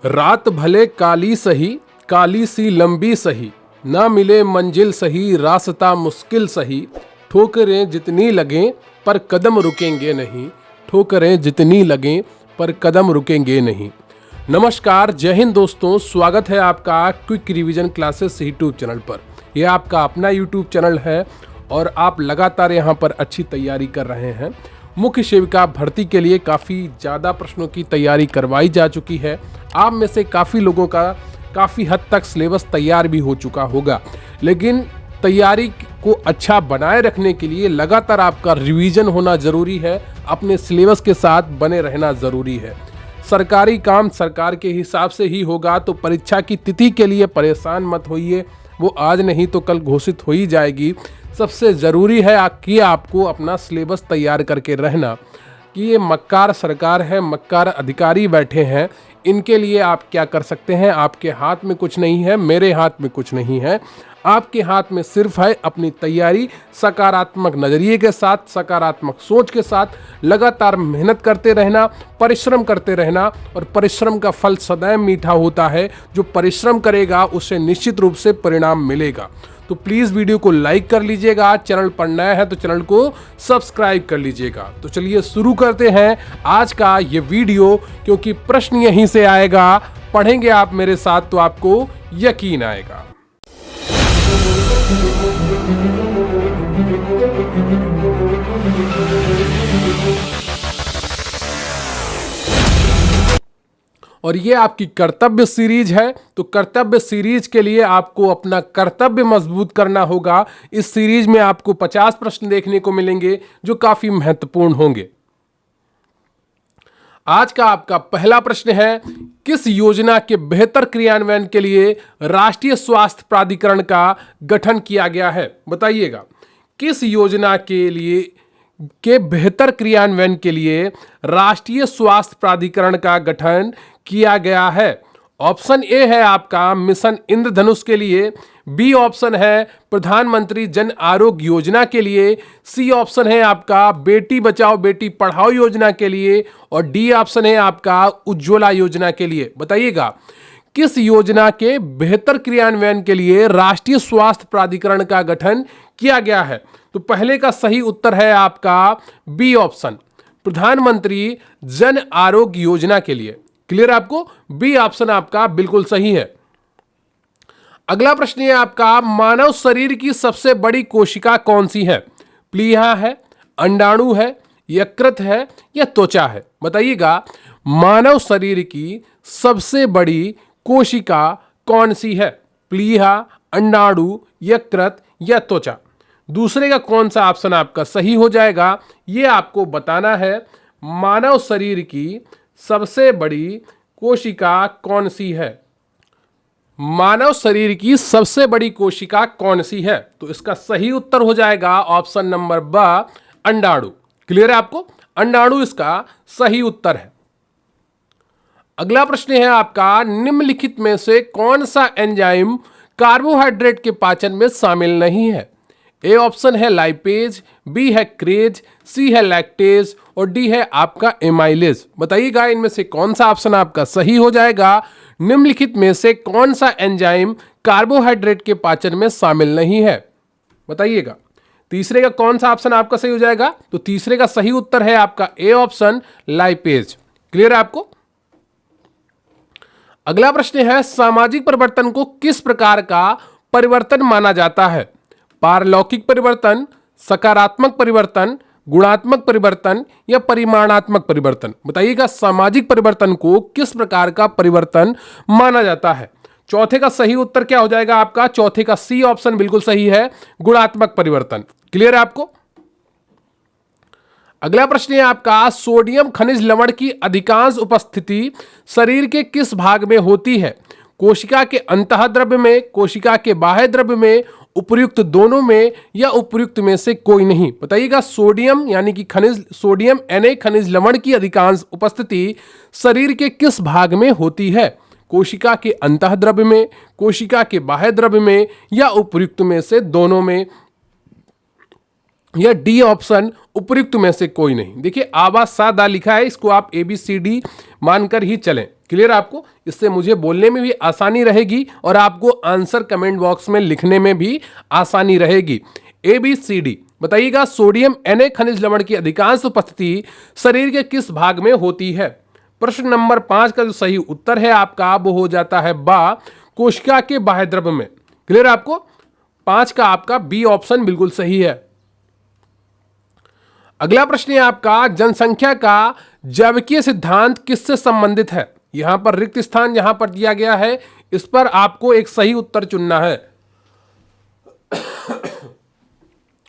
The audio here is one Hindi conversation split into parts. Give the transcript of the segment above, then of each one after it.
रात भले काली सही, काली सी लंबी सही, ना मिले मंजिल सही, रास्ता मुश्किल सही, ठोकरें जितनी लगें पर कदम रुकेंगे नहीं, ठोकरें जितनी लगें पर कदम रुकेंगे नहीं। नमस्कार, जय हिंद दोस्तों, स्वागत है आपका quick revision classes YouTube channel पर। यह आपका अपना यूट्यूब चैनल है और आप लगातार यहाँ पर अच्छी तैयारी कर रहे हैं। मुख्य सेविका भर्ती के लिए काफ़ी ज़्यादा प्रश्नों की तैयारी करवाई जा चुकी है। आप में से काफ़ी लोगों का काफ़ी हद तक सिलेबस तैयार भी हो चुका होगा, लेकिन तैयारी को अच्छा बनाए रखने के लिए लगातार आपका रिवीजन होना ज़रूरी है, अपने सिलेबस के साथ बने रहना ज़रूरी है। सरकारी काम सरकार के हिसाब से ही होगा, तो परीक्षा की तिथि के लिए परेशान मत होइए, वो आज नहीं तो कल घोषित हो ही जाएगी। सबसे ज़रूरी है कि आपको अपना सिलेबस तैयार करके रहना कि ये मक्कार सरकार है, मक्कार अधिकारी बैठे हैं, इनके लिए आप क्या कर सकते हैं। आपके हाथ में कुछ नहीं है, मेरे हाथ में कुछ नहीं है, आपके हाथ में सिर्फ है अपनी तैयारी सकारात्मक नज़रिए के साथ, सकारात्मक सोच के साथ लगातार मेहनत करते रहना, परिश्रम करते रहना। और परिश्रम का फल सदैव मीठा होता है। जो परिश्रम करेगा उसे निश्चित रूप से परिणाम मिलेगा। तो प्लीज़ वीडियो को लाइक कर लीजिएगा, चैनल पर नया है तो चैनल को सब्सक्राइब कर लीजिएगा। तो चलिए शुरू करते हैं आज का ये वीडियो, क्योंकि प्रश्न यहीं से आएगा। पढ़ेंगे आप मेरे साथ तो आपको यकीन आएगा। और ये आपकी कर्तव्य सीरीज है, तो कर्तव्य सीरीज के लिए आपको अपना कर्तव्य मजबूत करना होगा। इस सीरीज में आपको 50 प्रश्न देखने को मिलेंगे जो काफी महत्वपूर्ण होंगे। आज का आपका पहला प्रश्न है, किस योजना के बेहतर क्रियान्वयन के लिए राष्ट्रीय स्वास्थ्य प्राधिकरण का गठन किया गया है? बताइएगा, किस योजना के बेहतर क्रियान्वयन के लिए राष्ट्रीय स्वास्थ्य प्राधिकरण का गठन किया गया है? ऑप्शन ए है आपका मिशन इंद्रधनुष के लिए, बी ऑप्शन है प्रधानमंत्री जन आरोग्य योजना के लिए, सी ऑप्शन है आपका बेटी बचाओ बेटी पढ़ाओ योजना के लिए, और डी ऑप्शन है आपका उज्ज्वला योजना के लिए। बताइएगा, किस योजना के बेहतर क्रियान्वयन के लिए राष्ट्रीय स्वास्थ्य प्राधिकरण का गठन किया गया है? तो पहले का सही उत्तर है आपका बी ऑप्शन, प्रधानमंत्री जन आरोग्य योजना के लिए। क्लियर आपको? बी ऑप्शन आपका बिल्कुल सही है। अगला प्रश्न है आपका, मानव शरीर की सबसे बड़ी कोशिका कौन सी है? प्लीहा है, अंडाणु है, यकृत है या त्वचा है? बताइएगा, मानव शरीर की सबसे बड़ी कोशिका कौन सी है? प्लीहा, अंडाणु, यकृत या त्वचा? दूसरे का कौन सा ऑप्शन आपका सही हो जाएगा, ये आपको बताना है। मानव शरीर की सबसे बड़ी कोशिका कौन सी है? मानव शरीर की सबसे बड़ी कोशिका कौन सी है? तो इसका सही उत्तर हो जाएगा ऑप्शन नंबर ब, अंडाणु। क्लियर है आपको? अंडाणु इसका सही उत्तर है। अगला प्रश्न है आपका, निम्नलिखित में से कौन सा एंजाइम कार्बोहाइड्रेट के पाचन में शामिल नहीं है? ए ऑप्शन है लाइपेज, बी है क्रेज, सी है लैक्टेज और डी है आपका एमाइलेज। बताइएगा, इनमें से कौन सा ऑप्शन आपका सही हो जाएगा? निम्नलिखित में से कौन सा एंजाइम कार्बोहाइड्रेट के पाचन में शामिल नहीं है? बताइएगा, तीसरे का कौन सा ऑप्शन आपका सही हो जाएगा? तो तीसरे का सही उत्तर है आपका ए ऑप्शन, लाइपेज। क्लियर है आपको? अगला प्रश्न है, सामाजिक परिवर्तन को किस प्रकार का परिवर्तन माना जाता है? पारलौकिक परिवर्तन, सकारात्मक परिवर्तन, गुणात्मक परिवर्तन या परिमाणात्मक परिवर्तन? बताइएगा, सामाजिक परिवर्तन को किस प्रकार का परिवर्तन माना जाता है? चौथे का सही उत्तर क्या हो जाएगा आपका? चौथे का सी ऑप्शन बिल्कुल सही है, गुणात्मक परिवर्तन। क्लियर है आपको? अगला प्रश्न है आपका, सोडियम खनिज लवण की अधिकांश उपस्थिति शरीर के किस भाग में होती है? कोशिका के अंतः द्रव्य में, कोशिका के बाह्य द्रव्य में, उपर्युक्त दोनों में या उपर्युक्त में से कोई नहीं? बताइएगा, सोडियम यानी कि खनिज सोडियम Na खनिज लवण की अधिकांश उपस्थिति शरीर के किस भाग में होती है? कोशिका के अंतः द्रव्य में, कोशिका के बाह्य द्रव्य में या उपर्युक्त में से दोनों में, या डी ऑप्शन उपर्युक्त में से कोई नहीं। देखिए, आवाज सादा लिखा है, इसको आप ABCD मानकर ही चलें। क्लियर आपको? इससे मुझे बोलने में भी आसानी रहेगी और आपको आंसर कमेंट बॉक्स में लिखने में भी आसानी रहेगी। ABCD बताइएगा, सोडियम Na खनिज लवण की अधिकांश उपस्थिति शरीर के किस भाग में होती है? प्रश्न नंबर 5 का जो सही उत्तर है आपका वो हो जाता है बा, कोशिका के बाह्य द्रव्य में। क्लियर आपको? 5 का आपका बी ऑप्शन बिल्कुल सही है। अगला प्रश्न है आपका, जनसंख्या का जैविकीय सिद्धांत किससे संबंधित है? यहां पर रिक्त स्थान यहां पर दिया गया है, इस पर आपको एक सही उत्तर चुनना है।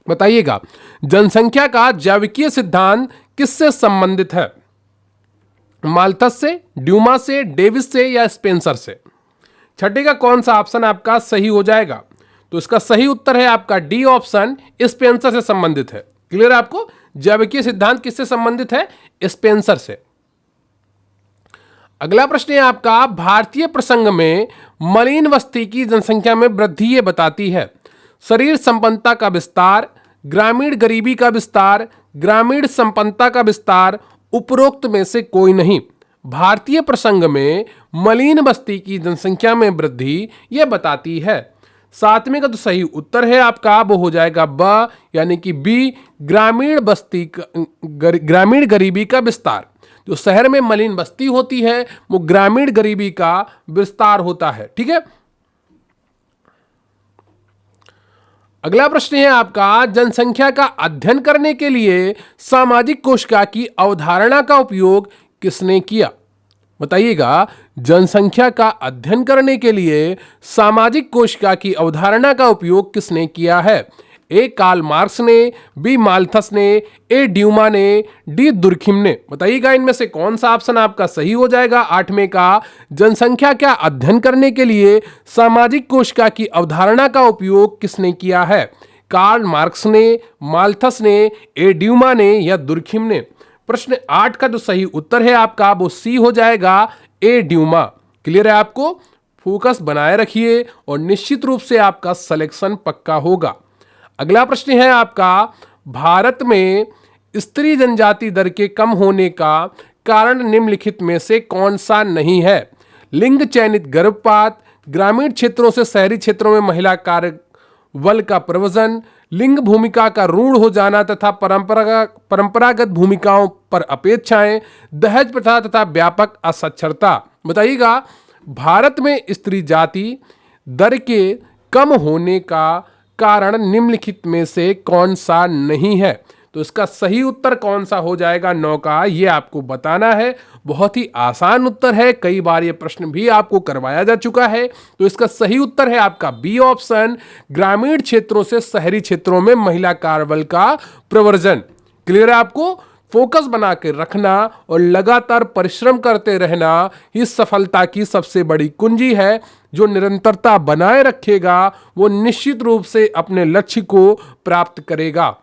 बताइएगा, जनसंख्या का जैविकीय सिद्धांत किससे संबंधित है? माल्थस से, ड्यूमा से, डेविस से या स्पेंसर से? छठे का कौन सा ऑप्शन आपका सही हो जाएगा? तो इसका सही उत्तर है आपका डी ऑप्शन, स्पेंसर से संबंधित है। क्लियर आपको? जैविकीय सिद्धांत किससे संबंधित है? स्पेंसर से। अगला प्रश्न है आपका, भारतीय प्रसंग में मलिन बस्ती की जनसंख्या में वृद्धि ये बताती है? शरीर संपन्नता का विस्तार, ग्रामीण गरीबी का विस्तार, ग्रामीण संपन्नता का विस्तार, उपरोक्त में से कोई नहीं। भारतीय प्रसंग में मलिन बस्ती की जनसंख्या में वृद्धि यह बताती है। 7वें का तो सही उत्तर है आपका वो हो जाएगा ब, यानी कि बी, ग्रामीण बस्ती ग्रामीण गरीबी का विस्तार। जो शहर में मलिन बस्ती होती है वो ग्रामीण गरीबी का विस्तार होता है। ठीक है, अगला प्रश्न है आपका, जनसंख्या का अध्ययन करने के लिए सामाजिक कोशिका की अवधारणा का उपयोग किसने किया? बताइएगा, जनसंख्या का अध्ययन करने के लिए सामाजिक कोशिका की अवधारणा का उपयोग किसने किया है? ए कार्ल मार्क्स ने, बी माल्थस ने, ए ड्यूमा ने, डी दुर्खिम ने। बताइएगा, इनमें से कौन सा ऑप्शन आपका सही हो जाएगा? 8वें का, जनसंख्या का अध्ययन करने के लिए सामाजिक कोशिका की अवधारणा का उपयोग किसने किया है? कार्ल मार्क्स ने, माल्थस ने, ए ड्यूमा ने या दुर्खिम ने? प्रश्न 8 का जो सही उत्तर है आपका वो सी हो जाएगा, ए ड्यूमा। क्लियर है आपको? फोकस बनाए रखिए और निश्चित रूप से आपका सिलेक्शन पक्का होगा। अगला प्रश्न है आपका, भारत में स्त्री जनजाति दर के कम होने का कारण निम्नलिखित में से कौन सा नहीं है? लिंग चयनित गर्भपात, ग्रामीण क्षेत्रों से शहरी क्षेत्रों में महिला कार्य बल का प्रवजन, लिंग भूमिका का रूढ़ हो जाना तथा परंपरागत भूमिकाओं पर अपेक्षाएं, दहेज प्रथा तथा व्यापक असाक्षरता। बताइएगा, भारत में स्त्री जाति दर के कम होने का कारण निम्नलिखित में से कौन सा नहीं है? तो इसका सही उत्तर कौन सा हो जाएगा? 9 का, ये आपको बताना है। बहुत ही आसान उत्तर है, कई बार ये प्रश्न भी आपको करवाया जा चुका है। तो इसका सही उत्तर है आपका बी ऑप्शन, ग्रामीण क्षेत्रों से शहरी क्षेत्रों में महिला कार्यबल का प्रवर्जन। क्लियर है आपको? फोकस बना के रखना और लगातार परिश्रम करते रहना ही सफलता की सबसे बड़ी कुंजी है। जो निरंतरता बनाए रखेगा वो निश्चित रूप से अपने लक्ष्य को प्राप्त करेगा।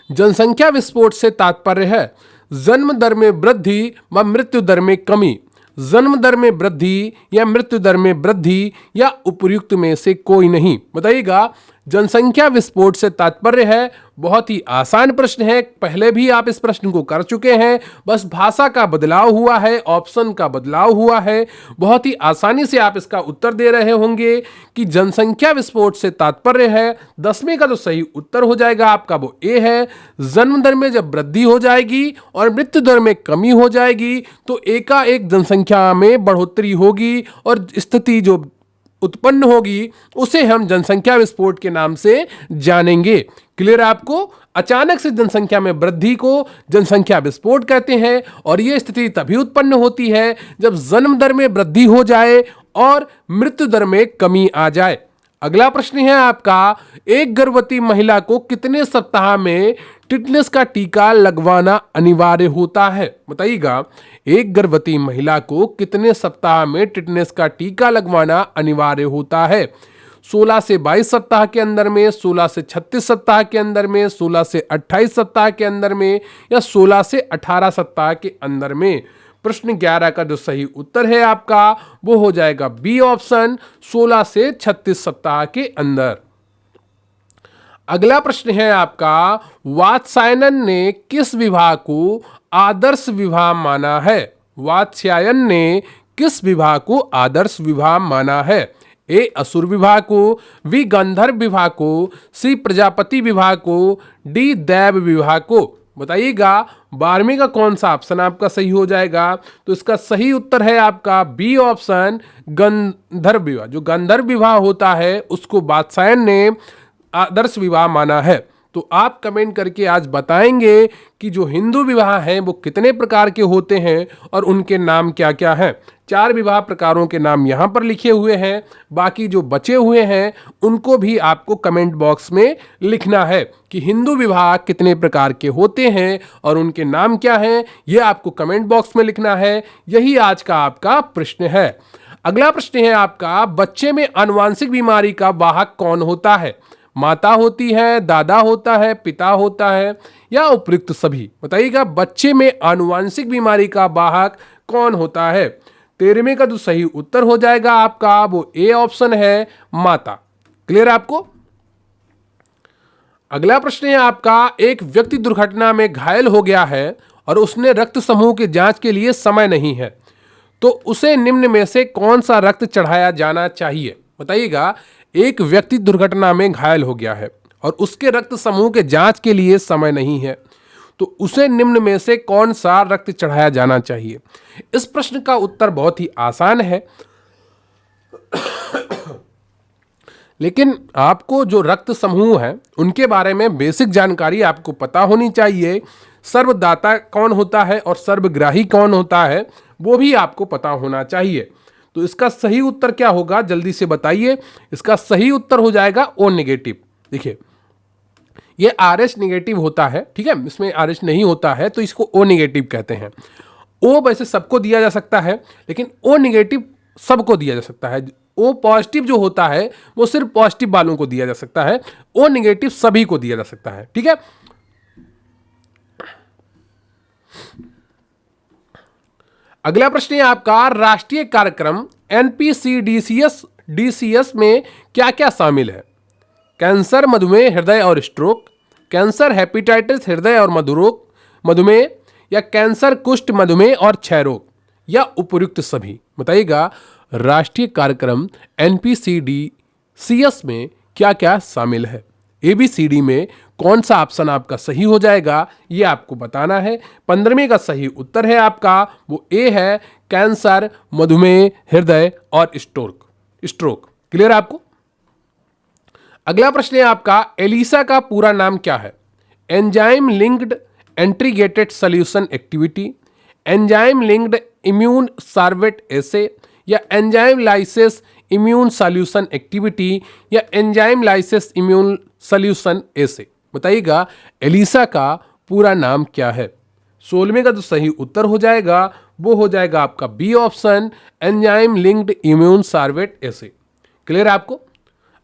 जनसंख्या विस्फोट से तात्पर्य है जन्म दर में वृद्धि व मृत्यु दर में कमी, जन्म दर में वृद्धि या मृत्यु दर में वृद्धि या उपर्युक्त में से कोई नहीं। बताइएगा, जनसंख्या विस्फोट से तात्पर्य है, बहुत ही आसान प्रश्न है, पहले भी आप इस प्रश्न को कर चुके हैं, बस भाषा का बदलाव हुआ है, ऑप्शन का बदलाव हुआ है। बहुत ही आसानी से आप इसका उत्तर दे रहे होंगे कि जनसंख्या विस्फोट से तात्पर्य है। 10वें का जो सही उत्तर हो जाएगा आपका वो ए है, जन्म दर में जब वृद्धि हो जाएगी और मृत्यु दर में कमी हो जाएगी तो एकाएक जनसंख्या में बढ़ोतरी होगी और स्थिति जो उत्पन्न होगी उसे हम जनसंख्या विस्फोट के नाम से जानेंगे। क्लियर आपको? अचानक से जनसंख्या में वृद्धि को जनसंख्या विस्फोट कहते हैं और यह स्थिति तभी उत्पन्न होती है जब जन्म दर में वृद्धि हो जाए और मृत्यु दर में कमी आ जाए। अगला प्रश्न है आपका, एक गर्भवती महिला को कितने सप्ताह में टिटनेस का टीका लगवाना अनिवार्य होता है? बताइएगा, एक गर्भवती महिला को कितने सप्ताह में टिटनेस का टीका लगवाना अनिवार्य होता है? 16 से 22 सप्ताह के अंदर में, 16 से 36 सप्ताह के अंदर में, 16 से 28 सप्ताह के अंदर में या 16 से 18 सप्ताह के अंदर में? प्रश्न 11 का जो सही उत्तर है आपका वो हो जाएगा बी ऑप्शन, 16 से 36 सप्ताह के अंदर। अगला प्रश्न है आपका, वात्सायन ने किस विवाह को आदर्श विवाह माना है? वात्स्यायन ने किस विवाह को आदर्श विवाह माना है? ए असुर विवाह को, बी गंधर्व विवाह को, सी प्रजापति विवाह को, डी दैव विवाह को। बताइएगा 12वें का कौन सा ऑप्शन आपका सही हो जाएगा? तो इसका सही उत्तर है आपका बी ऑप्शन, गंधर्व विवाह। जो गंधर्व विवाह होता है उसको वात्स्यायन ने आदर्श विवाह माना है। तो आप कमेंट करके आज बताएंगे कि जो हिंदू विवाह हैं वो कितने प्रकार के होते हैं और उनके नाम क्या क्या हैं। 4 विवाह प्रकारों के नाम यहाँ पर लिखे हुए हैं, बाकी जो बचे हुए हैं उनको भी आपको कमेंट बॉक्स में लिखना है कि हिंदू विवाह कितने प्रकार के होते हैं और उनके नाम क्या हैं, ये आपको कमेंट बॉक्स में लिखना है। यही आज का आपका प्रश्न है। अगला प्रश्न है आपका, बच्चे में आनुवांशिक बीमारी का वाहक कौन होता है? माता होती है, दादा होता है, पिता होता है या उपयुक्त सभी? बताइएगा बच्चे में आनुवांशिक बीमारी का वाहक कौन होता है? 13वें का जो सही उत्तर हो जाएगा आपका वो ए ऑप्शन है, माता। क्लियर आपको? अगला प्रश्न है आपका, एक व्यक्ति दुर्घटना में घायल हो गया है और उसने रक्त समूह की जांच के लिए समय नहीं है, तो उसे निम्न में से कौन सा रक्त चढ़ाया जाना चाहिए? बताइएगा एक व्यक्ति दुर्घटना में घायल हो गया है और उसके रक्त समूह के जांच के लिए समय नहीं है, तो उसे निम्न में से कौन सा रक्त चढ़ाया जाना चाहिए? इस प्रश्न का उत्तर बहुत ही आसान है, लेकिन आपको जो रक्त समूह है उनके बारे में बेसिक जानकारी आपको पता होनी चाहिए। सर्वदाता कौन होता है और सर्वग्राही कौन होता है वो भी आपको पता होना चाहिए। तो इसका सही उत्तर क्या होगा, जल्दी से बताइए। इसका सही उत्तर हो जाएगा ओ नेगेटिव। देखिए ये RH नेगेटिव होता है, ठीक है, इसमें RH नहीं होता है तो इसको O नेगेटिव कहते हैं। O वैसे सबको दिया जा सकता है, लेकिन O नेगेटिव सबको दिया जा सकता है। O पॉजिटिव जो होता है वो सिर्फ पॉजिटिव वालों को दिया जा सकता है, O नेगेटिव सभी को दिया जा सकता है, ठीक है। अगला प्रश्न है आपका, राष्ट्रीय कार्यक्रम NPCDCS में क्या क्या शामिल है? कैंसर, मधुमेह, हृदय और स्ट्रोक, कैंसर, हेपेटाइटिस, हृदय और मधुमेह, या कैंसर, कुष्ठ, मधुमेह और क्षय रोग, या उपयुक्त सभी? बताइएगा राष्ट्रीय कार्यक्रम NPCDCS में क्या क्या शामिल है? ABCD में कौन सा ऑप्शन आपका सही हो जाएगा ये आपको बताना है। 15वें का सही उत्तर है आपका वो ए है, कैंसर, मधुमेह, हृदय और स्ट्रोक। क्लियर आपको? अगला प्रश्न है आपका, एलिसा का पूरा नाम क्या है? Enzyme linked integrated solution activity, enzyme linked immune sorbent assay, या enzyme lysis immune solution activity, या enzyme lysis immune solution assay? बताइएगा एलिसा का पूरा नाम क्या है? 16वें का जो सही उत्तर हो जाएगा वो हो जाएगा आपका B option, enzyme linked immune sorbent assay. Clear आपको?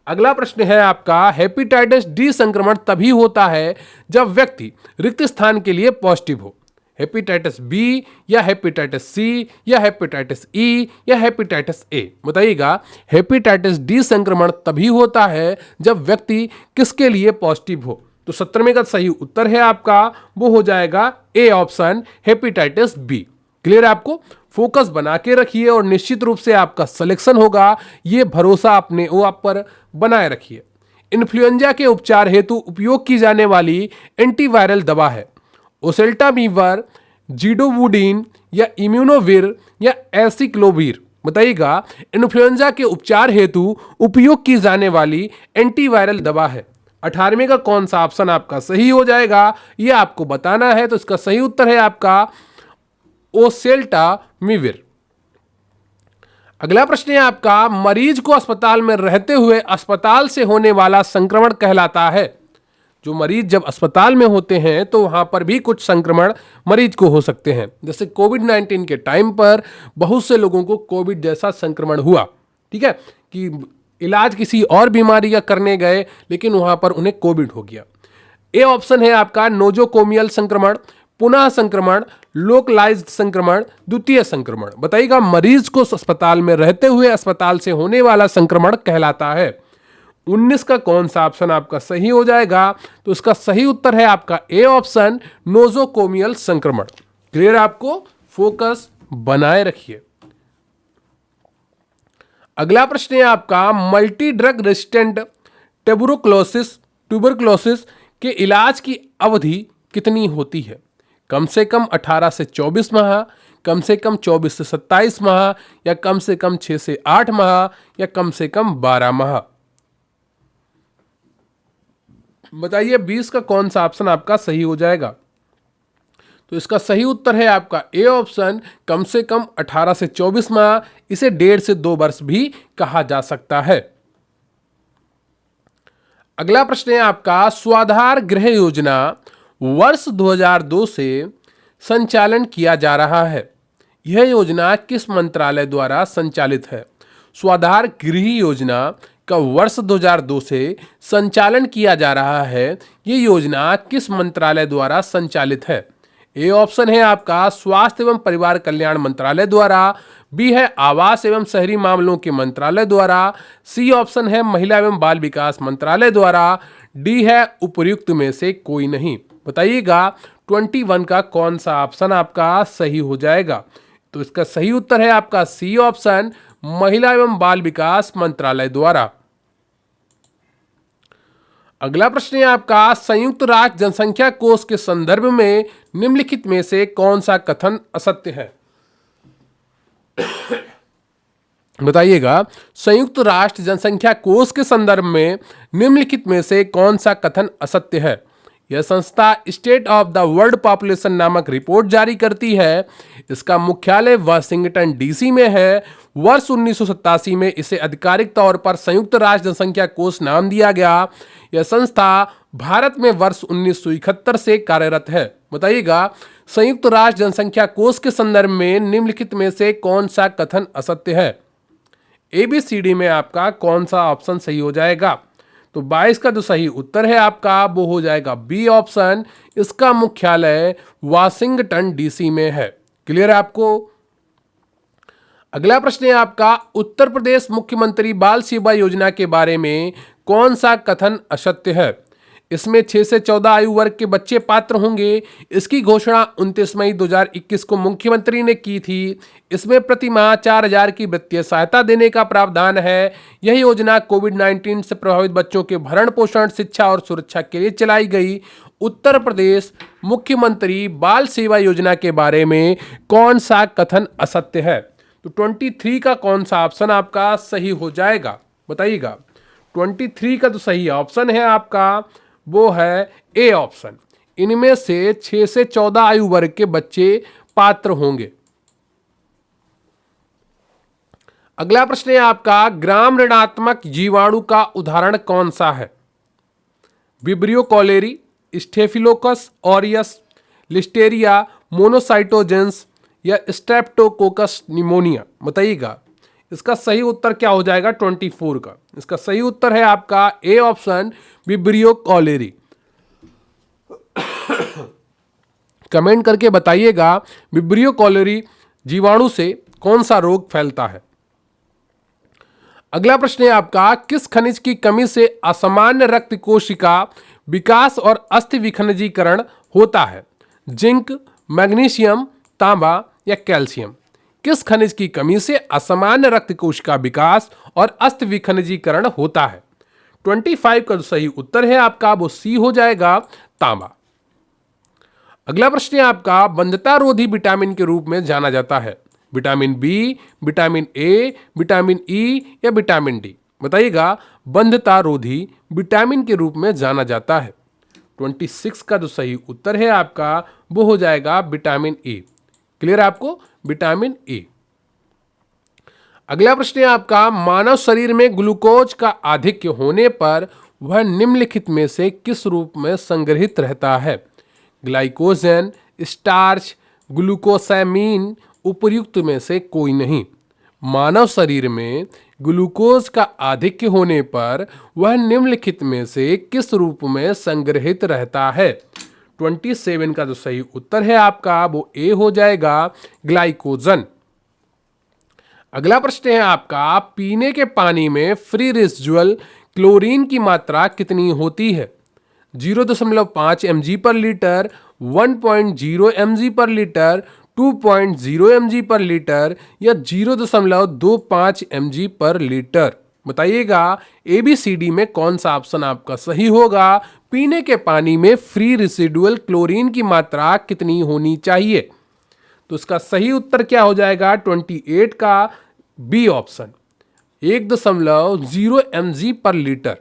अगला प्रश्न है आपका, हेपेटाइटिस डी संक्रमण तभी होता है जब व्यक्ति रिक्त स्थान के लिए पॉजिटिव हो। हेपेटाइटिस बी, या हेपेटाइटिस सी, या हेपेटाइटिस ई, या हेपेटाइटिस ए? बताइएगा हेपेटाइटिस डी संक्रमण तभी होता है जब व्यक्ति किसके लिए पॉजिटिव हो? तो 17वें का सही उत्तर है आपका वो हो जाएगा A option, hepatitis B. Clear आपको? फोकस बना के रखिए और निश्चित रूप से आपका सिलेक्शन होगा, ये भरोसा अपने वो आप पर बनाए रखिए। इन्फ्लुएंजा के उपचार हेतु उपयोग की जाने वाली एंटीवायरल दवा है ओसेल्टामीवर, जिडोवुडीन, या इम्यूनोविर, या एसिक्लोविर? बताइएगा इन्फ्लुएंजा के उपचार हेतु उपयोग की जाने वाली एंटीवायरल दवा है। 18वें का कौन सा ऑप्शन आपका सही हो जाएगा ये आपको बताना है। तो इसका सही उत्तर है आपका ओसेल्टामीविर। अगला प्रश्न है आपका, मरीज को अस्पताल में रहते हुए अस्पताल से होने वाला संक्रमण कहलाता है। जो मरीज जब अस्पताल में होते हैं तो वहां पर भी कुछ संक्रमण मरीज को हो सकते हैं। जैसे कोविड-19 के टाइम पर बहुत से लोगों को कोविड जैसा संक्रमण हुआ, ठीक है, कि इलाज किसी और बीमारी का करने गए लेकिन वहां पर उन्हें कोविड हो गया। ए ऑप्शन है आपका नोजोकोमियल संक्रमण, पुनः संक्रमण, लोकलाइज्ड संक्रमण, द्वितीय संक्रमण। बताइएगा मरीज को अस्पताल में रहते हुए अस्पताल से होने वाला संक्रमण कहलाता है। 19 का कौन सा ऑप्शन आपका सही हो जाएगा? तो इसका सही उत्तर है आपका ए ऑप्शन, नोजोकोमियल संक्रमण। क्लियर आपको? फोकस बनाए रखिए। अगला प्रश्न है आपका, मल्टी ड्रग रेसिस्टेंट ट्यूबरकुलोसिस के इलाज की अवधि कितनी होती है? कम से कम 18 से 24 माह, कम से कम 24 से 27 माह, या कम से कम 6 से 8 माह, या कम से कम 12 माह। बताइए 20 का कौन सा ऑप्शन आपका सही हो जाएगा? तो इसका सही उत्तर है आपका ए ऑप्शन, कम से कम 18 से 24 माह। इसे 1.5 से 2 वर्ष भी कहा जा सकता है। अगला प्रश्न है आपका, स्वाधार गृह योजना वर्ष 2002 से संचालन किया जा रहा है। यह योजना किस मंत्रालय द्वारा संचालित है? स्वाधार गृह योजना का वर्ष 2002 से संचालन किया जा रहा है। यह योजना किस मंत्रालय द्वारा संचालित है? ए ऑप्शन है आपका स्वास्थ्य एवं परिवार कल्याण मंत्रालय द्वारा, बी है आवास एवं शहरी मामलों के मंत्रालय द्वारा, सी ऑप्शन है महिला एवं बाल विकास मंत्रालय द्वारा, डी है उपर्युक्त में से कोई नहीं। बताइएगा 21 का कौन सा ऑप्शन आपका सही हो जाएगा? तो इसका सही उत्तर है आपका सी ऑप्शन, महिला एवं बाल विकास मंत्रालय द्वारा। अगला प्रश्न है आपका, संयुक्त राष्ट्र जनसंख्या कोष के संदर्भ में निम्नलिखित में से कौन सा कथन असत्य है? बताइएगा संयुक्त राष्ट्र जनसंख्या कोष के संदर्भ में निम्नलिखित में से कौन सा कथन असत्य है? यह संस्था state of the world population नामक रिपोर्ट जारी करती है। इसका मुख्यालय वाशिंगटन डीसी में है। वर्ष 1987 में इसे आधिकारिक तौर पर संयुक्त राष्ट्र जनसंख्या कोष नाम दिया गया। यह संस्था भारत में वर्ष 1971 से कार्यरत है। बताइएगा संयुक्त राष्ट्र जनसंख्या कोष के संदर्भ में निम्नलिखित में से कौन सा कथन असत्य है? ABCD में आपका कौन सा ऑप्शन सही हो जाएगा? तो 22 का जो सही उत्तर है आपका वो हो जाएगा बी ऑप्शन, इसका मुख्यालय वाशिंगटन डीसी में है। क्लियर है आपको? अगला प्रश्न है आपका, उत्तर प्रदेश मुख्यमंत्री बाल सेवा योजना के बारे में कौन सा कथन असत्य है? इसमें 6 से 14 आयु वर्ग के बच्चे पात्र होंगे। इसकी घोषणा 29 मई 2021 को मुख्यमंत्री ने की थी। इसमें प्रति माह 4,000 की वित्तीय सहायता देने का प्रावधान है। यह योजना कोविड-19 से प्रभावित बच्चों के भरण पोषण, शिक्षा और सुरक्षा के लिए चलाई गई। उत्तर प्रदेश मुख्यमंत्री बाल सेवा योजना के बारे में कौन सा कथन असत्य है? तो 23 का कौन सा ऑप्शन आपका सही हो जाएगा? बताइएगा 23 का जो सही ऑप्शन है आपका वो है ए ऑप्शन, इनमें से 6 से 14 आयु वर्ग के बच्चे पात्र होंगे। अगला प्रश्न है आपका, ग्राम ऋणात्मक जीवाणु का उदाहरण कौन सा है? Vibrio cholerae, Staphylococcus aureus, Listeria monocytogenes, या स्ट्रेप्टोकोकस निमोनिया। बताइएगा इसका सही उत्तर क्या हो जाएगा 24 का? इसका सही उत्तर है आपका A option, vibrio cholerae. Comment करके बताइएगा विब्रियो कॉलेरी जीवाणु से कौन सा रोग फैलता है। अगला प्रश्न है आपका, किस खनिज की कमी से असामान्य रक्त कोशिका विकास और अस्थि विखंडीकरण होता है? जिंक, मैग्नीशियम, तांबा या कैल्शियम? किस खनिज की कमी से असामान्य रक्त कोशिका विकास और अस्थि विखंडीकरण होता है? 25 का जो सही उत्तर है आपका वो सी हो जाएगा, तांबा। अगला प्रश्न है आपका, बंधता रोधी विटामिन के रूप में जाना जाता है? Vitamin B, vitamin A, vitamin E या विटामिन डी? बताइएगा बंधता रोधी विटामिन के रूप में जाना जाता है। 26 का जो सही उत्तर है आपका वो हो जाएगा विटामिन ए। क्लियर है आपको? Vitamin A. अगला प्रश्न है आपका, मानव शरीर में ग्लूकोज का आधिक्य होने पर वह निम्नलिखित में से किस रूप में संग्रहित रहता है? ग्लाइकोजन, स्टार्च, ग्लूकोसामीन, उपर्युक्त में से कोई नहीं। मानव शरीर में ग्लूकोज का आधिक्य होने पर वह निम्नलिखित में से किस रूप में संग्रहित रहता है? 27 का जो सही उत्तर है आपका वो ए हो जाएगा, ग्लाइकोजन। अगला प्रश्न है आपका, पीने के पानी में फ्री रेसिडुअल क्लोरीन की मात्रा कितनी होती है? 0.5 mg पर लीटर, 1.0 mg पर लीटर, 2.0 mg पर लीटर या 0.25 mg पर लीटर। बताइएगा ABCD में कौन सा ऑप्शन आपका सही होगा। पीने के पानी में फ्री रेसिडुअल क्लोरीन की मात्रा कितनी होनी चाहिए? तो इसका सही उत्तर क्या हो जाएगा? 28 का बी ऑप्शन, 1.0 mg पर लीटर।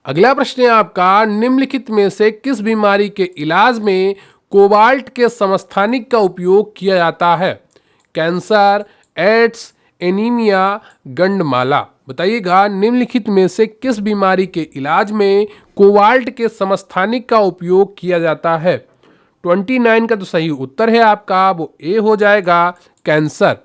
अगला प्रश्न है आपका, निम्नलिखित में से किस बीमारी के इलाज में कोबाल्ट के समस्थानिक का उपयोग किया जाता है? कैंसर, एड्स, एनीमिया, गंडमाला। बताइएगा निम्नलिखित में से किस बीमारी के इलाज में कोबाल्ट के समस्थानिक का उपयोग किया जाता है? 29 का तो सही उत्तर है आपका, वो ए हो जाएगा, कैंसर।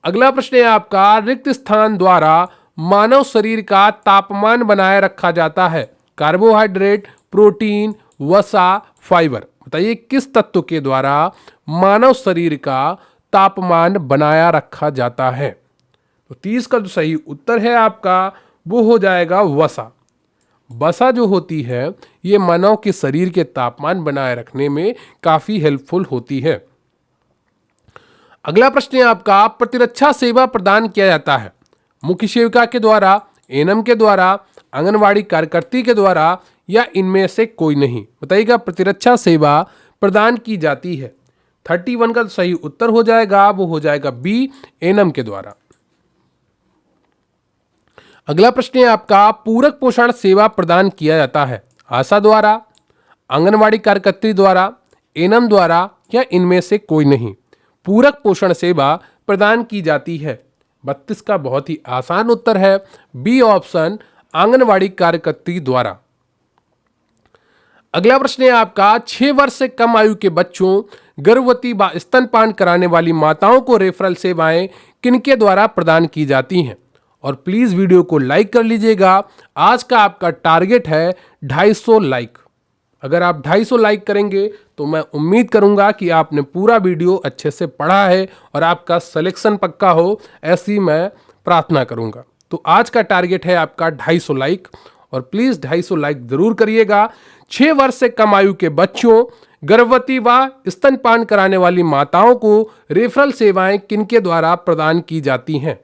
अगला प्रश्न है आपका, रिक्त स्थान द्वारा मानव शरीर का तापमान बनाए रखा जाता है? कार्बोहाइड्रेट, प्रोटीन, वसा, फाइबर। बताइए किस तत्व के द्वारा मानव शरीर का तापमान बनाया रखा जाता है? तो 30 का जो सही उत्तर है आपका, वो हो जाएगा वसा। वसा जो होती है ये मानव के शरीर के तापमान बनाए रखने में काफी हेल्पफुल होती है। अगला प्रश्न है आपका, प्रतिरक्षा सेवा प्रदान किया जाता है मुख्य सेविका के द्वारा, एएनएम के द्वारा, आंगनवाड़ी कार्यकर्ती के द्वारा या इनमें से कोई नहीं? बताइएगा प्रतिरक्षा सेवा प्रदान की जाती है। 31 का सही उत्तर हो जाएगा, वो हो जाएगा बी, एएनएम के द्वारा। अगला प्रश्न है आपका, पूरक पोषण सेवा प्रदान किया जाता है आशा द्वारा, आंगनवाड़ी कार्यकर्ती द्वारा, एएनएम द्वारा या इनमें से कोई नहीं? पूरक पोषण सेवा प्रदान की जाती है। 32 का बहुत ही आसान उत्तर है, बी ऑप्शन, आंगनवाड़ी कार्यकर्ती द्वारा। अगला प्रश्न है आपका, 6 वर्ष से कम आयु के बच्चों, गर्भवती व स्तनपान कराने वाली माताओं को रेफरल सेवाएं किनके द्वारा प्रदान की जाती हैं? और प्लीज वीडियो को लाइक कर लीजिएगा। आज का आपका टारगेट है 250 लाइक। अगर आप 250 लाइक करेंगे तो मैं उम्मीद करूंगा कि आपने पूरा वीडियो अच्छे से पढ़ा है और आपका सिलेक्शन पक्का हो, ऐसी मैं प्रार्थना करूंगा। तो आज का टारगेट है आपका 250 लाइक, और प्लीज 250 लाइक जरूर करिएगा। 6 वर्ष से कम आयु के बच्चों, गर्भवती व स्तनपान कराने वाली माताओं को रेफरल सेवाएं किनके द्वारा प्रदान की जाती हैं?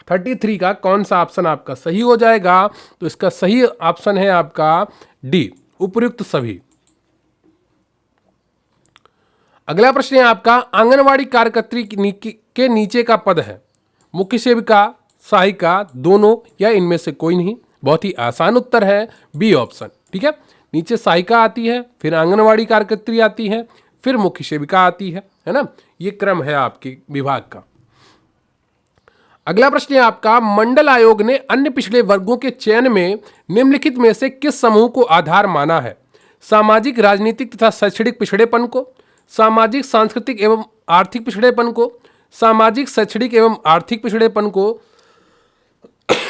33 का कौन सा ऑप्शन आपका सही हो जाएगा? तो इसका सही ऑप्शन है आपका डी, उपयुक्त सभी। अगला प्रश्न है आपका, आंगनवाड़ी कार्यकर्ती के नीचे का पद है मुख्य सेविका, सहायिका, दोनों या इनमें से कोई नहीं? बहुत ही आसान उत्तर है, बी ऑप्शन। ठीक है, नीचे सहायिका आती है, फिर आंगनवाड़ी कार्यकर्ती आती है, फिर मुख्य सेविका आती है ना? ये क्रम है आपके विभाग का। अगला प्रश्न है आपका, मंडल आयोग ने अन्य पिछड़े वर्गों के चयन में निम्नलिखित में से किस समूह को आधार माना है? सामाजिक, राजनीतिक तथा शैक्षणिक पिछड़ेपन को, सामाजिक, सांस्कृतिक एवं आर्थिक पिछड़ेपन को, सामाजिक, शैक्षणिक एवं आर्थिक पिछड़ेपन को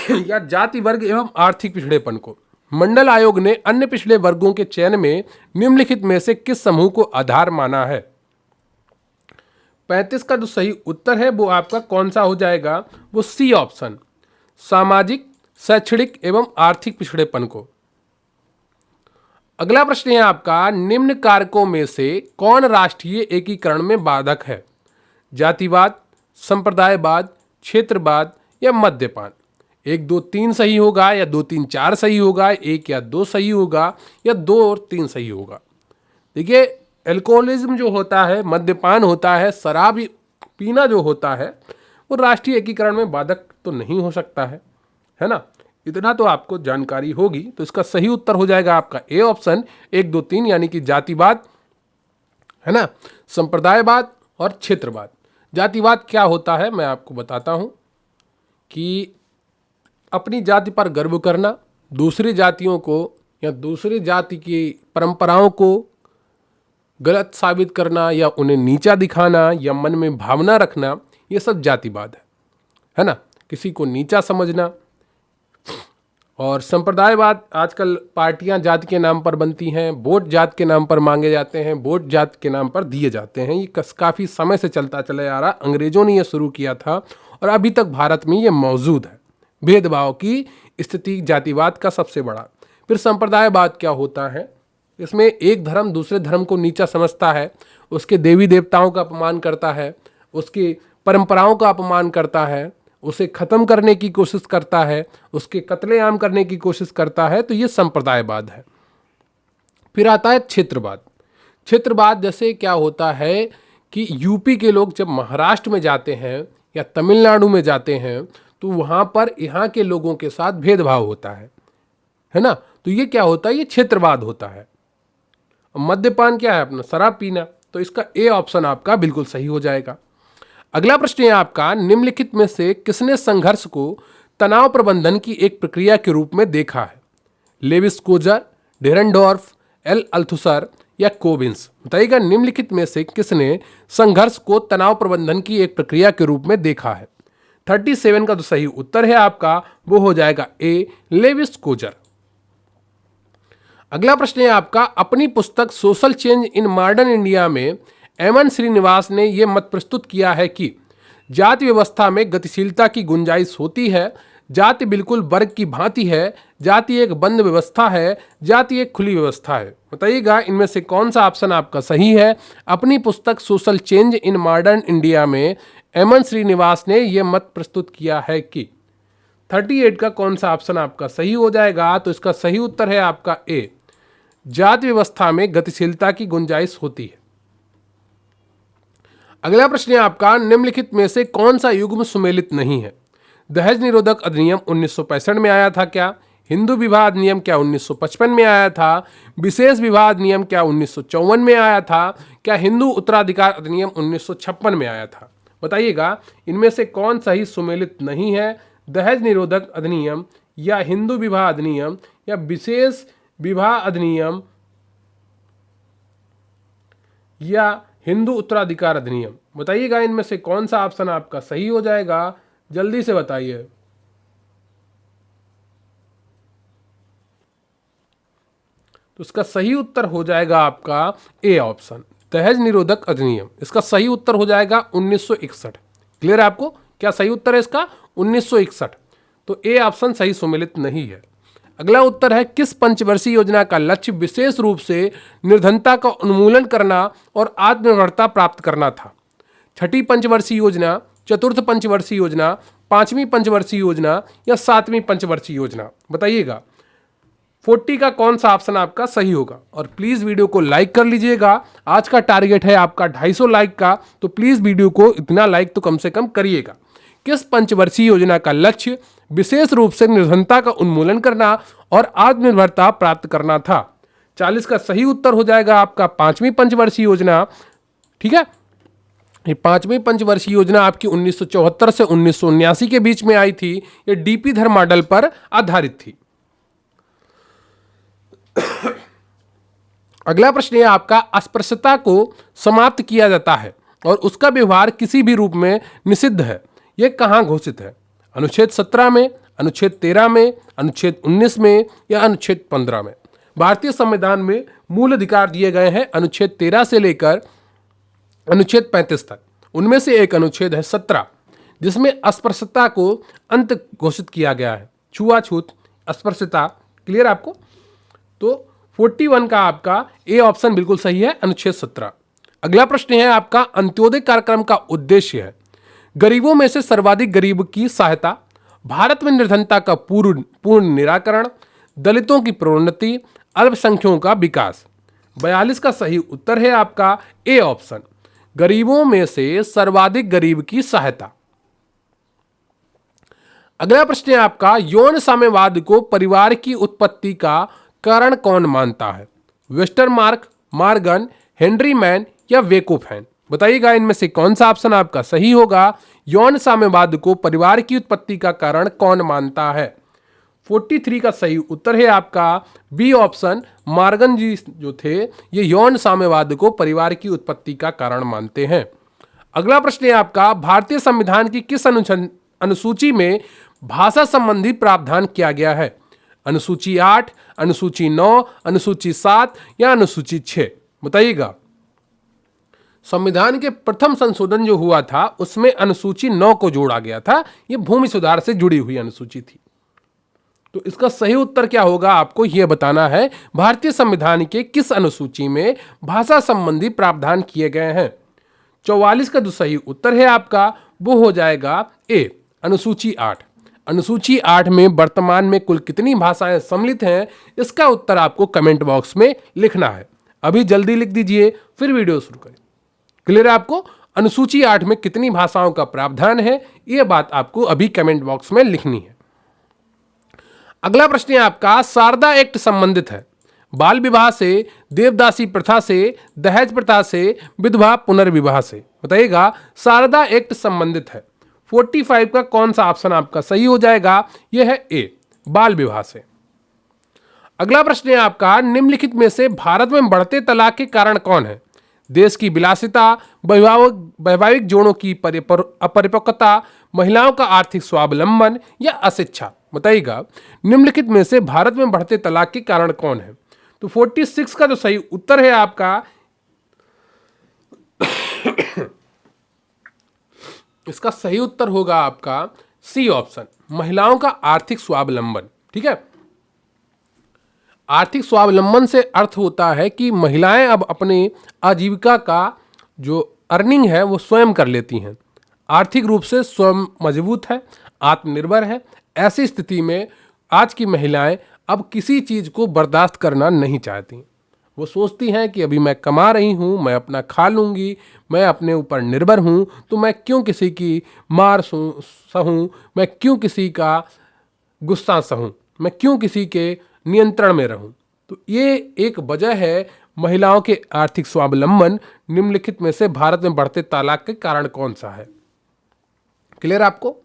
या जाति वर्ग एवं आर्थिक पिछड़ेपन को? मंडल आयोग ने अन्य पिछड़े वर्गों के चयन में निम्नलिखित में से किस समूह को आधार माना है? 35 का जो सही उत्तर है वो आपका कौन सा हो जाएगा? वो सी ऑप्शन, सामाजिक, शैक्षणिक एवं आर्थिक पिछड़ेपन को। अगला प्रश्न है आपका, निम्न कारकों में से कौन राष्ट्रीय एकीकरण में बाधक है? जातिवाद, संप्रदायवाद, क्षेत्रवाद या मद्यपान? 1, 2, 3 सही होगा या 2, 3, 4 सही होगा, 1 या 2 सही होगा या 2 और 3 सही होगा? देखिए, एल्कोहलिज्म जो होता है, मद्यपान होता है, शराब पीना जो होता है, वो राष्ट्रीय एकीकरण में बाधक तो नहीं हो सकता है ना? इतना तो आपको जानकारी होगी। तो इसका सही उत्तर हो जाएगा आपका ए ऑप्शन, 1, 2, 3, यानी कि जातिवाद, है ना, संप्रदायवाद और क्षेत्रवाद। जातिवाद क्या होता है मैं आपको बताता हूं कि अपनी जाति पर गर्व करना, दूसरी जातियों को या दूसरी जाति की परंपराओं को गलत साबित करना या उन्हें नीचा दिखाना या मन में भावना रखना, ये सब जातिवाद है ना? किसी को नीचा समझना। और संप्रदायवाद, आजकल पार्टियां जाति के नाम पर बनती हैं, वोट जात के नाम पर मांगे जाते हैं, वोट जात के नाम पर दिए जाते हैं। ये काफ़ी समय से चलता चला आ रहा, अंग्रेजों ने ये शुरू किया था और अभी तक भारत में ये मौजूद है। भेदभाव की स्थिति जातिवाद का सबसे बड़ा। फिर संप्रदायवाद क्या होता है? इसमें एक धर्म दूसरे धर्म को नीचा समझता है, उसके देवी देवताओं का अपमान करता है, उसकी परंपराओं का अपमान करता है, उसे खत्म करने की कोशिश करता है, उसके कत्लेआम करने की कोशिश करता है, तो ये संप्रदायवाद है। फिर आता है क्षेत्रवाद। क्षेत्रवाद जैसे क्या होता है कि यूपी के लोग जब महाराष्ट्र में जाते हैं या तमिलनाडु में जाते हैं तो वहाँ पर यहाँ के लोगों के साथ भेदभाव होता है ना। तो ये क्या होता है, ये क्षेत्रवाद होता है। मद्यपान क्या है अपना, शराब पीना, तो इसका ए ऑप्शन आपका बिल्कुल सही हो जाएगा। अगला प्रश्न है आपका, निम्नलिखित में से किसने संघर्ष को तनाव प्रबंधन की एक प्रक्रिया के रूप में देखा है? लेविस कोजर, डेरेनडॉर्फ, एल अल्थुसर या कोबिन्स? बताइएगा निम्नलिखित में से किसने संघर्ष को तनाव प्रबंधन की एक प्रक्रिया के रूप में देखा है? 37 का जो सही उत्तर है आपका वो हो जाएगा ए, लेविस कोजर। अगला प्रश्न है आपका, अपनी पुस्तक social change in modern India में एमएन श्रीनिवास ने यह मत प्रस्तुत किया है कि जाति व्यवस्था में गतिशीलता की गुंजाइश होती है, जाति बिल्कुल वर्ग की भांति है, जाति एक बंद व्यवस्था है, जाति एक खुली व्यवस्था है। बताइएगा इनमें से कौन सा ऑप्शन आपका सही है? अपनी पुस्तक social change in modern India में एमएन श्रीनिवास ने यह मत प्रस्तुत किया है कि 38 का कौन सा ऑप्शन आपका सही हो जाएगा? तो इसका सही उत्तर है आपका ए, जाति व्यवस्था में गतिशीलता की गुंजाइश होती है। अगला प्रश्न है आपका, निम्नलिखित में से कौन सा युग्म सुमेलित नहीं है? दहेज निरोधक अधिनियम 1965 में आया था क्या? हिंदू विवाह अधिनियम क्या 1955 में आया था? विशेष विवाह अधिनियम क्या 1954 में आया था? क्या हिंदू उत्तराधिकार अधिनियम 1956 में आया था? बताइएगा इनमें से कौन सही सुमेलित नहीं है? दहेज निरोधक अधिनियम या हिंदू विवाह अधिनियम या विशेष विवाह अधिनियम या हिंदू उत्तराधिकार अधिनियम? बताइएगा इनमें से कौन सा ऑप्शन आपका सही हो जाएगा? जल्दी से बताइए। तो इसका सही उत्तर हो जाएगा आपका ए ऑप्शन, दहेज निरोधक अधिनियम। इसका सही उत्तर हो जाएगा 1961। क्लियर है आपको? क्या सही उत्तर है इसका? 1961। तो ए ऑप्शन सही सुमेलित नहीं है। अगला उत्तर है, किस पंचवर्षीय योजना का लक्ष्य विशेष रूप से निर्धनता का उन्मूलन करना और आत्मनिर्भरता प्राप्त करना था? छठी पंचवर्षीय योजना, चतुर्थ पंचवर्षीय योजना, पांचवी पंचवर्षीय योजना या सातवीं पंचवर्षीय योजना? बताइएगा 40 का कौन सा ऑप्शन आपका सही होगा। और प्लीज वीडियो को लाइक कर लीजिएगा। आज का टारगेट है आपका 250 लाइक का, तो प्लीज वीडियो को इतना लाइक तो कम से कम करिएगा। किस पंचवर्षीय योजना का लक्ष्य विशेष रूप से निर्धनता का उन्मूलन करना और आत्मनिर्भरता प्राप्त करना था? 40 का सही उत्तर हो जाएगा आपका पांचवी पंचवर्षीय योजना। ठीक है, ये पांचवी पंचवर्षीय योजना आपकी 1974 से 1979 के बीच में आई थी। ये डीपी धर मॉडल पर आधारित थी। अगला प्रश्न है आपका, अस्पृश्यता को समाप्त किया जाता है और उसका व्यवहार किसी भी रूप में निषिद्ध है, यह कहां घोषित है? अनुच्छेद 17 में, अनुच्छेद 13 में, अनुच्छेद 19 में या अनुच्छेद 15 में? भारतीय संविधान में मूल अधिकार दिए गए हैं अनुच्छेद 13 से लेकर अनुच्छेद 35 तक। उनमें से एक अनुच्छेद है 17 जिसमें अस्पृश्यता को अंत घोषित किया गया है, छुआछूत, अस्पृश्यता। क्लियर आपको? तो 41 का आपका ए ऑप्शन बिल्कुल सही है, अनुच्छेद 17। अगला प्रश्न है आपका, अंत्योदय कार्यक्रम का उद्देश्य है गरीबों में से सर्वाधिक गरीब की सहायता, भारत में निर्धनता का पूर्ण निराकरण, दलितों की प्रोन्नति, अल्पसंख्यकों का विकास। 42 का सही उत्तर है आपका ए ऑप्शन, गरीबों में से सर्वाधिक गरीब की सहायता। अगला प्रश्न है आपका, यौन साम्यवाद को परिवार की उत्पत्ति का कारण कौन मानता है? वेस्टरमार्क, मॉर्गन, हेनरी मैन या वेकोफैन? बताइएगा इनमें से कौन सा ऑप्शन आपका सही होगा? यौन साम्यवाद को परिवार की उत्पत्ति का कारण कौन मानता है? 43 का सही उत्तर है आपका बी ऑप्शन, मॉर्गन जी जो थे ये यौन साम्यवाद को परिवार की उत्पत्ति का कारण मानते हैं। अगला प्रश्न है आपका, भारतीय संविधान की किस अनुसूची में भाषा संबंधी प्रावधान किया गया है? अनुसूची 8, अनुसूची 9, अनुसूची 7 या अनुसूची 6? बताइएगा। संविधान के प्रथम संशोधन जो हुआ था उसमें अनुसूची 9 को जोड़ा गया था। यह भूमि सुधार से जुड़ी हुई अनुसूची थी। तो इसका सही उत्तर क्या होगा आपको यह बताना है। भारतीय संविधान के किस अनुसूची में भाषा संबंधी प्रावधान किए गए हैं? 44 का जो सही उत्तर है आपका वो हो जाएगा ए, अनुसूची 8। अनुसूची 8 में वर्तमान में कुल कितनी भाषाएं सम्मिलित हैं, इसका उत्तर आपको कमेंट बॉक्स में लिखना है। अभी जल्दी लिख दीजिए, फिर वीडियो शुरू करें। क्लियर है आपको? अनुसूची 8 में कितनी भाषाओं का प्रावधान है, यह बात आपको अभी कमेंट बॉक्स में लिखनी है। अगला प्रश्न है आपका, शारदा एक्ट संबंधित है बाल विवाह से, देवदासी प्रथा से, दहेज प्रथा से, विधवा पुनर्विवाह से। बताइएगा, शारदा एक्ट संबंधित है। 45 का कौन सा ऑप्शन आपका सही हो जाएगा? यह है ए, बाल विवाह से। अगला प्रश्न है आपका, निम्नलिखित में से भारत में बढ़ते तलाक के कारण कौन है? देश की विलासिता, वैवाहिक जोड़ों की अपरिपक्वता, महिलाओं का आर्थिक स्वावलंबन या अशिक्षा। बताइएगा, निम्नलिखित में से भारत में बढ़ते तलाक के कारण कौन है? तो 46 का जो सही उत्तर है आपका इसका सही उत्तर होगा आपका सी ऑप्शन, महिलाओं का आर्थिक स्वावलंबन। ठीक है, आर्थिक स्वावलंबन से अर्थ होता है कि महिलाएं अब अपने आजीविका का जो अर्निंग है वो स्वयं कर लेती हैं, आर्थिक रूप से स्वयं मजबूत है, आत्मनिर्भर है। ऐसी स्थिति में आज की महिलाएं अब किसी चीज़ को बर्दाश्त करना नहीं चाहती। वो सोचती हैं कि अभी मैं कमा रही हूँ, मैं अपना खा लूँगी, मैं अपने ऊपर निर्भर हूँ, तो मैं क्यों किसी की मार सहूँ, मैं क्यों किसी का गुस्सा सहूँ, मैं क्यों किसी के नियंत्रण में रहूँ। तो ये एक वजह है महिलाओं के आर्थिक स्वावलंबन। निम्नलिखित में से भारत में बढ़ते तलाक के कारण कौन सा है? क्लियर आपको?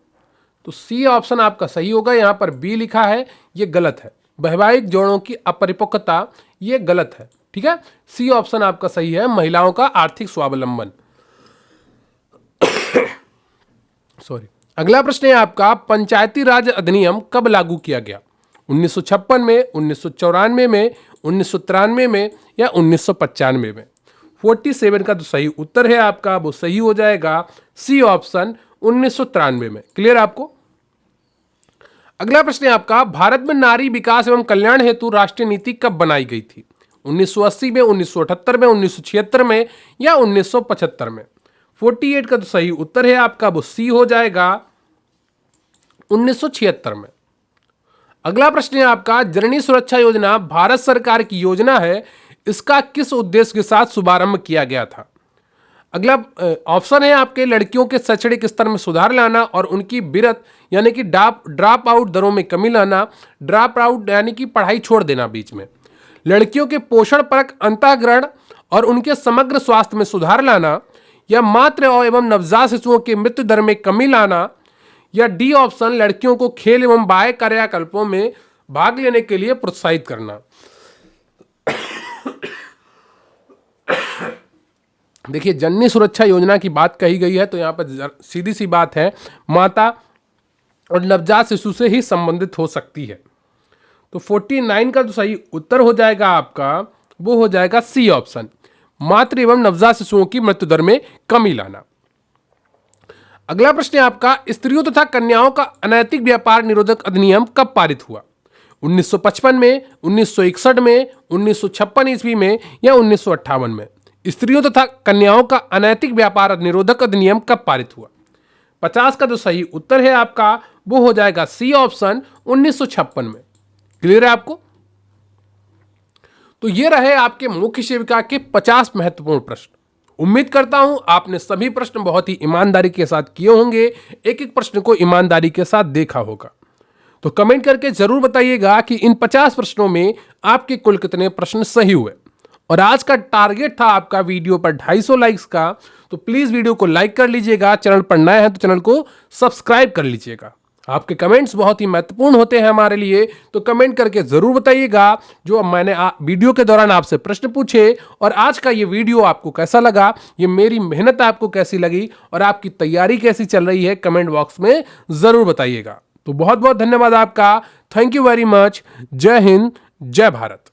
तो सी ऑप्शन आपका सही होगा। यहाँ पर बी लिखा है, ये गलत है। वैवाहिक जोड़ों की अपरिपक्वता, ये गलत है। ठीक है, सी ऑप्शन आपका सही है, महिलाओं का आर्थिक स्वावलंबन। सॉरी। अगला प्रश्न है आपका, पंचायती राज अधिनियम कब लागू किया गया? 1956 में, 1994 में, 1993 में या 1995 में? 47 का जो सही उत्तर है आपका वो सही हो जाएगा सी ऑप्शन, 1993 में। क्लियर आपको? अगला प्रश्न है आपका, भारत में नारी विकास एवं कल्याण हेतु राष्ट्रीय नीति कब बनाई गई थी? 1980 में, 1978 में, 1976 में या 1975 में? 48 का जो सही उत्तर है आपका वो सी हो जाएगा, 1976 में। अगला प्रश्न है आपका, जननी सुरक्षा योजना भारत सरकार की योजना है, इसका किस उद्देश्य के साथ शुभारंभ किया गया था? अगला ऑप्शन है आपके, लड़कियों के शैक्षणिक स्तर में सुधार लाना और उनकी विरत यानी कि ड्रॉप आउट दरों में कमी लाना। ड्रॉप आउट यानी कि पढ़ाई छोड़ देना बीच में। लड़कियों के पोषण परक अंतःग्रहण और उनके समग्र स्वास्थ्य में सुधार लाना, या मातृ एवं नवजात शिशुओं की मृत्यु दर में कमी लाना, या डी ऑप्शन, लड़कियों को खेल एवं बाह्य कार्यकल्पों में भाग लेने के लिए प्रोत्साहित करना। देखिए, जननी सुरक्षा योजना की बात कही गई है तो यहाँ पर सीधी सी बात है, माता और नवजात शिशु से ही संबंधित हो सकती है। तो 49 का जो सही उत्तर हो जाएगा आपका वो हो जाएगा सी ऑप्शन, मातृ एवं नवजात शिशुओं की मृत्यु दर में कमी लाना। अगला प्रश्न है आपका, स्त्रियों तथा कन्याओं का अनैतिक व्यापार निरोधक अधिनियम कब पारित हुआ? 1955 में, 1961 में, 1956 ईस्वी में या 1958 में? स्त्रियों तथा कन्याओं का अनैतिक व्यापार निरोधक अधिनियम कब पारित हुआ? 50 का जो सही उत्तर है आपका वो हो जाएगा सी ऑप्शन, 1956 में। क्लियर है आपको? तो ये रहे आपके मुख्य सेविका के 50 महत्वपूर्ण प्रश्न। उम्मीद करता हूं आपने सभी प्रश्न बहुत ही ईमानदारी के साथ किए होंगे, एक एक प्रश्न को ईमानदारी के साथ देखा होगा। तो कमेंट करके जरूर बताइएगा कि इन 50 प्रश्नों में आपके कुल कितने प्रश्न सही हुए। और आज का टारगेट था आपका वीडियो पर 250 लाइक्स का, तो प्लीज वीडियो को लाइक कर लीजिएगा। चैनल पर नए हैं तो चैनल को सब्सक्राइब कर लीजिएगा। आपके कमेंट्स बहुत ही महत्वपूर्ण होते हैं हमारे लिए, तो कमेंट करके जरूर बताइएगा जो मैंने वीडियो के दौरान आपसे प्रश्न पूछे, और आज का ये वीडियो आपको कैसा लगा, ये मेरी मेहनत आपको कैसी लगी और आपकी तैयारी कैसी चल रही है, कमेंट बॉक्स में जरूर बताइएगा। तो बहुत बहुत धन्यवाद आपका। Thank you very much. जय हिंद, जय भारत।